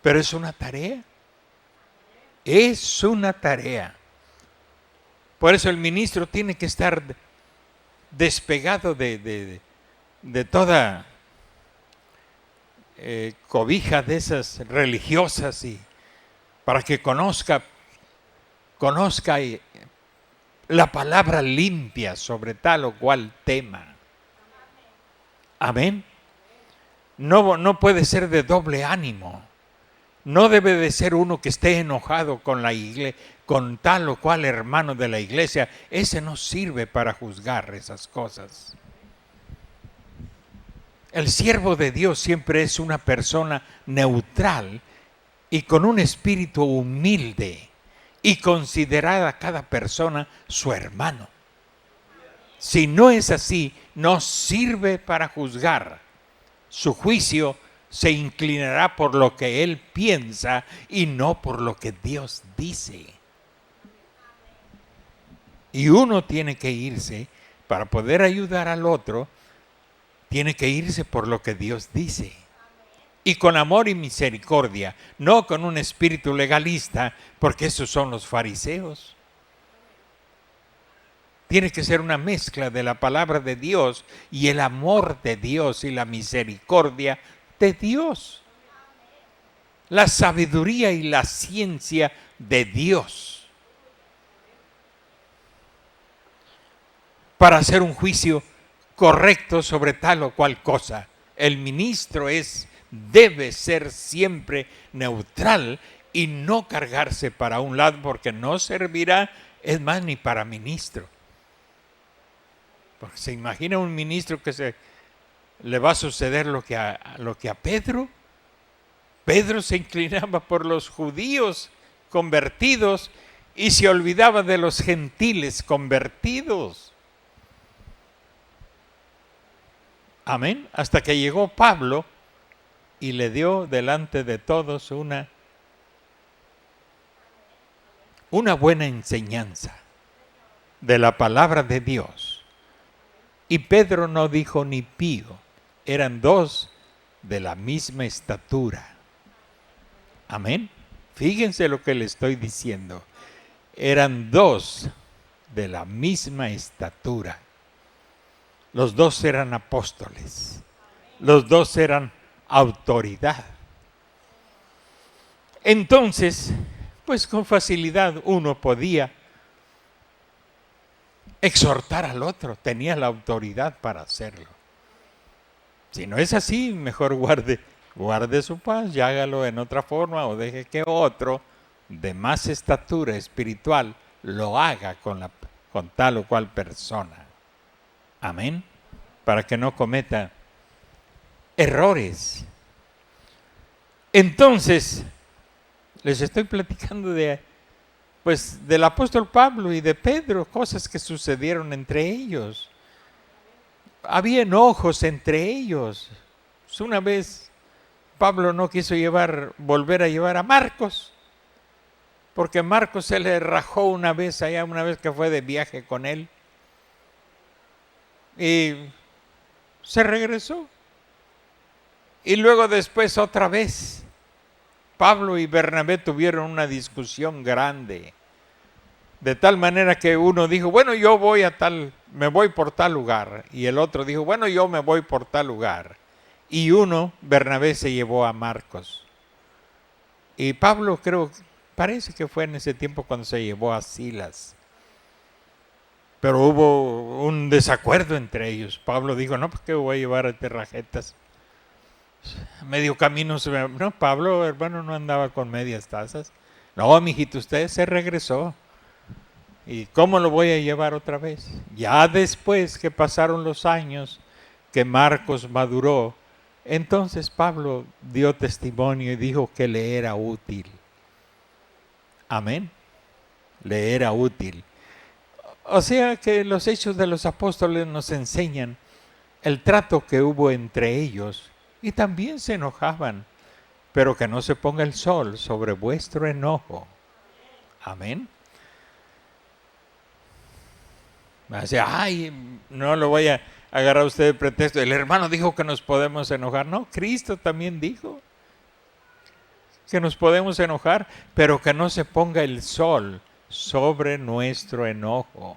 pero es una tarea. Es una tarea. Por eso el ministro tiene que estar despegado de toda cobija de esas religiosas, y para que conozca la palabra limpia sobre tal o cual tema. Amén. No puede ser de doble ánimo. No debe de ser uno que esté enojado con la iglesia, con tal o cual hermano de la iglesia. Ese no sirve para juzgar esas cosas. El siervo de Dios siempre es una persona neutral y con un espíritu humilde y considerar a cada persona su hermano. Si no es así, no sirve para juzgar. Su juicio se inclinará por lo que él piensa y no por lo que Dios dice. Y uno tiene que irse, para poder ayudar al otro, tiene que irse por lo que Dios dice. Y con amor y misericordia, no con un espíritu legalista, porque esos son los fariseos. Tiene que ser una mezcla de la palabra de Dios y el amor de Dios y la misericordia de Dios. La sabiduría y la ciencia de Dios. Para hacer un juicio correcto sobre tal o cual cosa. El ministro debe ser siempre neutral y no cargarse para un lado, porque no servirá, es más, ni para ministro. Porque se imagina un ministro que le va a suceder lo que a Pedro. Pedro se inclinaba por los judíos convertidos y se olvidaba de los gentiles convertidos. Amén. Hasta que llegó Pablo y le dio delante de todos una buena enseñanza de la palabra de Dios. Y Pedro no dijo ni pío. Eran dos de la misma estatura. Amén. Fíjense lo que le estoy diciendo. Eran dos de la misma estatura. Los dos eran apóstoles. Los dos eran autoridad. Entonces, pues con facilidad uno podía exhortar al otro. Tenía la autoridad para hacerlo. Si no es así, mejor guarde su paz y hágalo en otra forma, o deje que otro de más estatura espiritual lo haga con tal o cual persona. Amén. Para que no cometa errores. Entonces, les estoy platicando del apóstol Pablo y de Pedro, cosas que sucedieron entre ellos. Había enojos entre ellos. Una vez Pablo no quiso volver a llevar a Marcos, porque Marcos se le rajó una vez que fue de viaje con él. Y se regresó. Y luego después otra vez, Pablo y Bernabé tuvieron una discusión grande. De tal manera que uno dijo, bueno, me voy por tal lugar. Y el otro dijo, bueno, yo me voy por tal lugar. Y Bernabé se llevó a Marcos. Y Pablo parece que fue en ese tiempo cuando se llevó a Silas. Pero hubo un desacuerdo entre ellos. Pablo dijo, no, pues ¿qué voy a llevar a terrajetas? Medio camino no, Pablo, hermano, no andaba con medias tazas. No, mijito, usted se regresó. ¿Y cómo lo voy a llevar otra vez? Ya después que pasaron los años, que Marcos maduró, entonces Pablo dio testimonio y dijo que le era útil. Amén. Le era útil. O sea que los hechos de los apóstoles nos enseñan el trato que hubo entre ellos, y también se enojaban, pero que no se ponga el sol sobre vuestro enojo. Amén. O sea, no lo voy a agarrar a usted de pretexto. El hermano dijo que nos podemos enojar. No, Cristo también dijo que nos podemos enojar, pero que no se ponga el sol sobre nuestro enojo.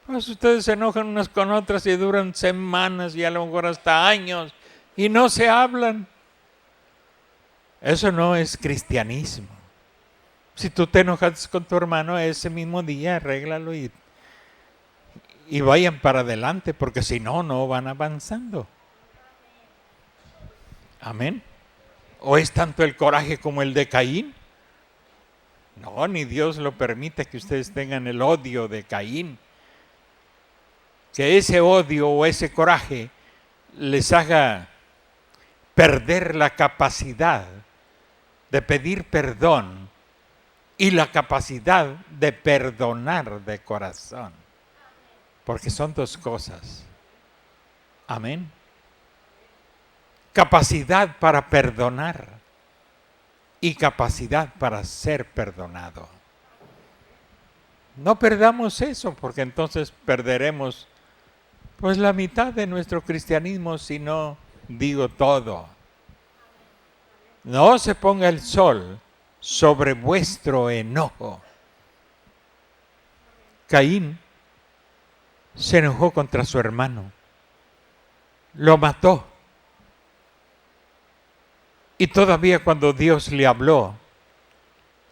Pues ustedes se enojan unas con otras y duran semanas y a lo mejor hasta años y no se hablan. Eso no es cristianismo. Si tú te enojas con tu hermano ese mismo día, arréglalo y vayan para adelante, porque si no, no van avanzando. Amén. ¿O es tanto el coraje como el de Caín? No, ni Dios lo permite que ustedes tengan el odio de Caín. Que ese odio o ese coraje les haga perder la capacidad de pedir perdón y la capacidad de perdonar de corazón. Porque son dos cosas. Amén. Capacidad para perdonar y capacidad para ser perdonado. No perdamos eso, porque entonces perderemos pues la mitad de nuestro cristianismo, si no digo todo. No se ponga el sol sobre vuestro enojo. Caín se enojó contra su hermano, lo mató. Y todavía cuando Dios le habló,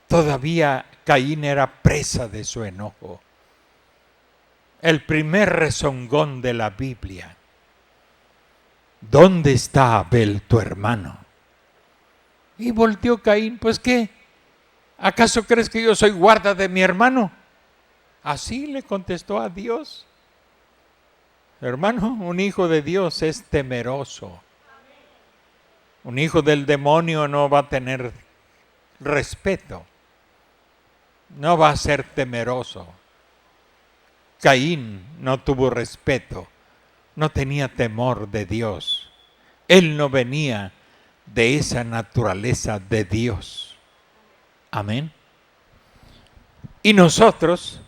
todavía Caín era presa de su enojo. El primer rezongón de la Biblia. ¿Dónde está Abel, tu hermano? Y volteó Caín, pues ¿qué? ¿Acaso crees que yo soy guarda de mi hermano? Así le contestó a Dios. Hermano, un hijo de Dios es temeroso. Un hijo del demonio no va a tener respeto. No va a ser temeroso. Caín no tuvo respeto. No tenía temor de Dios. Él no venía de esa naturaleza de Dios. Amén. Y nosotros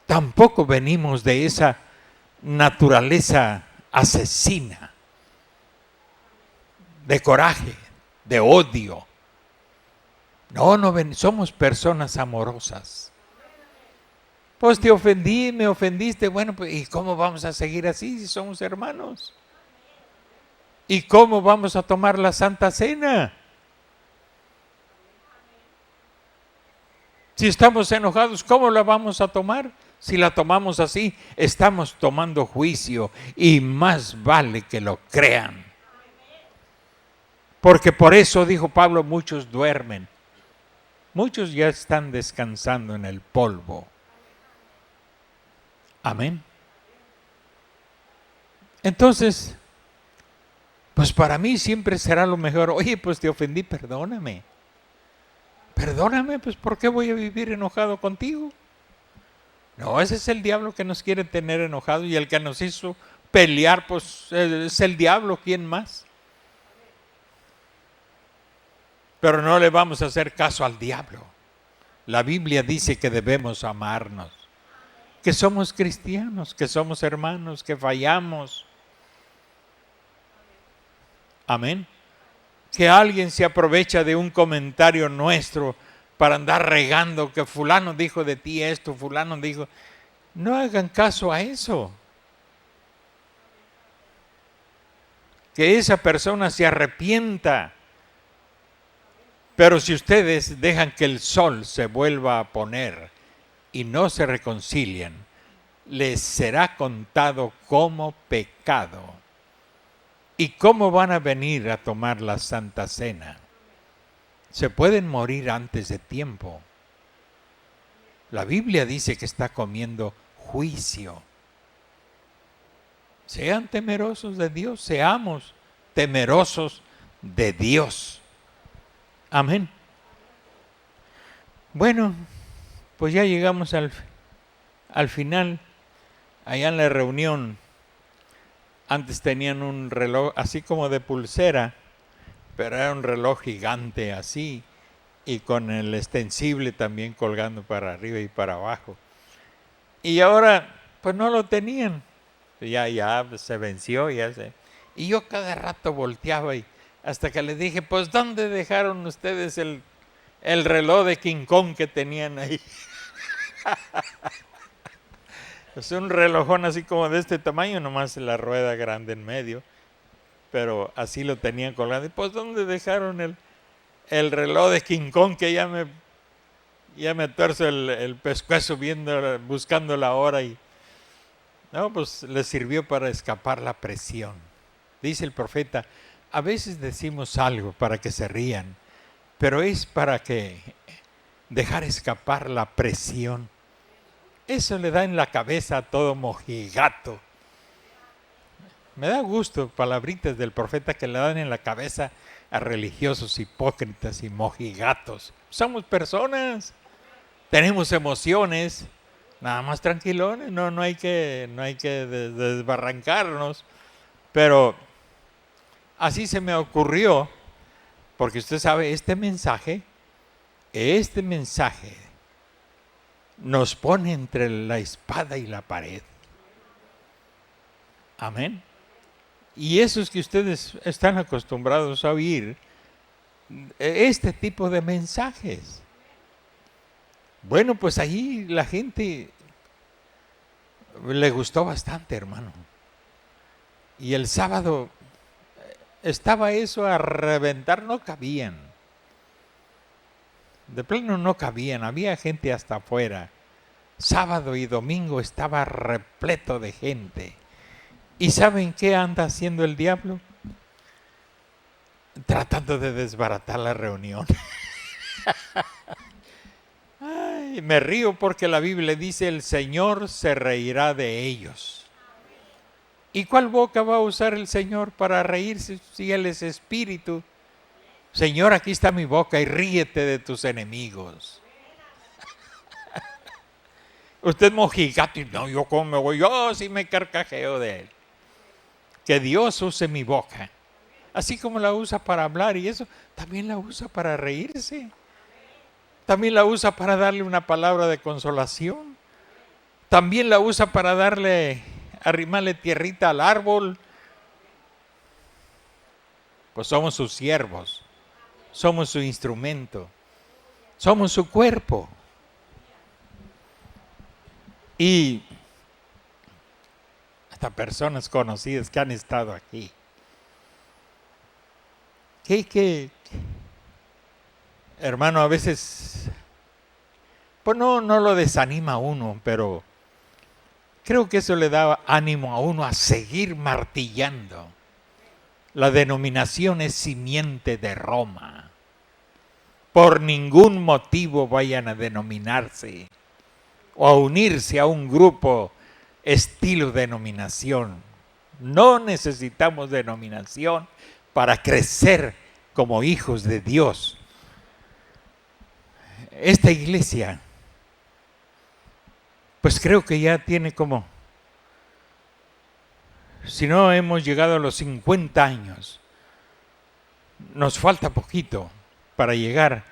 tampoco venimos de esa naturaleza asesina, de coraje, de odio. No, somos personas amorosas. Pues te ofendí, me ofendiste, bueno, pues ¿y cómo vamos a seguir así si somos hermanos? ¿Y cómo vamos a tomar la Santa Cena? Si estamos enojados, ¿cómo la vamos a tomar? Si la tomamos así, estamos tomando juicio y más vale que lo crean. Porque por eso, dijo Pablo, muchos duermen. Muchos ya están descansando en el polvo. Amén. Entonces, pues para mí siempre será lo mejor. Oye, pues te ofendí, perdóname. Perdóname, pues ¿por qué voy a vivir enojado contigo? No, ese es el diablo que nos quiere tener enojados y el que nos hizo pelear, pues es el diablo, ¿quién más? Pero no le vamos a hacer caso al diablo. La Biblia dice que debemos amarnos, que somos cristianos, que somos hermanos, que fallamos. Amén. Que alguien se aprovecha de un comentario nuestro para andar regando que fulano dijo de ti esto, fulano dijo. No hagan caso a eso. Que esa persona se arrepienta. Pero si ustedes dejan que el sol se vuelva a poner y no se reconcilian, les será contado como pecado. ¿Y cómo van a venir a tomar la Santa Cena? Se pueden morir antes de tiempo. La Biblia dice que está comiendo juicio. Sean temerosos de Dios, seamos temerosos de Dios. Amén. Bueno, pues ya llegamos al final. Allá en la reunión, antes tenían un reloj así como de pulsera, pero era un reloj gigante así, y con el extensible también colgando para arriba y para abajo. Y ahora, pues no lo tenían. Ya se venció, y yo cada rato volteaba y hasta que les dije, pues ¿dónde dejaron ustedes el reloj de King Kong que tenían ahí? Es un relojón así como de este tamaño, nomás la rueda grande en medio, pero así lo tenían colgado. Y pues ¿dónde dejaron el reloj de King Kong que ya me tuerzo el pescuezo buscando la hora? Y no, pues les sirvió para escapar la presión. Dice el profeta, a veces decimos algo para que se rían, pero es para que dejar escapar la presión. Eso le da en la cabeza a todo mojigato. Me da gusto palabritas del profeta que le dan en la cabeza a religiosos hipócritas y mojigatos. Somos personas, tenemos emociones, nada más tranquilones, no hay que desbarrancarnos, pero así se me ocurrió, porque usted sabe, este mensaje nos pone entre la espada y la pared. Amén. Y esos que ustedes están acostumbrados a oír, este tipo de mensajes. Bueno, pues ahí la gente le gustó bastante, hermano. Y el sábado estaba eso a reventar, no cabían. De plano no cabían, había gente hasta afuera. Sábado y domingo estaba repleto de gente. ¿Y saben qué anda haciendo el diablo? Tratando de desbaratar la reunión. Ay, me río porque la Biblia dice: el Señor se reirá de ellos. ¿Y cuál boca va a usar el Señor para reírse si Él es espíritu? Señor, aquí está mi boca y ríete de tus enemigos. Usted mojigato y no, yo cómo me voy, yo sí me carcajeo de Él. Que Dios use mi boca. Así como la usa para hablar y eso, también la usa para reírse. También la usa para darle una palabra de consolación. También la usa para arrimarle tierrita al árbol. Pues somos sus siervos. Somos su instrumento. Somos su cuerpo. Y hasta personas conocidas que han estado aquí. Que hermano, a veces, pues no lo desanima a uno, pero creo que eso le da ánimo a uno a seguir martillando. La denominación es simiente de Roma. Por ningún motivo vayan a denominarse o a unirse a un grupo estilo denominación. No necesitamos denominación para crecer como hijos de Dios. Esta iglesia, pues creo que ya tiene como, si no hemos llegado a los 50 años, nos falta poquito para llegar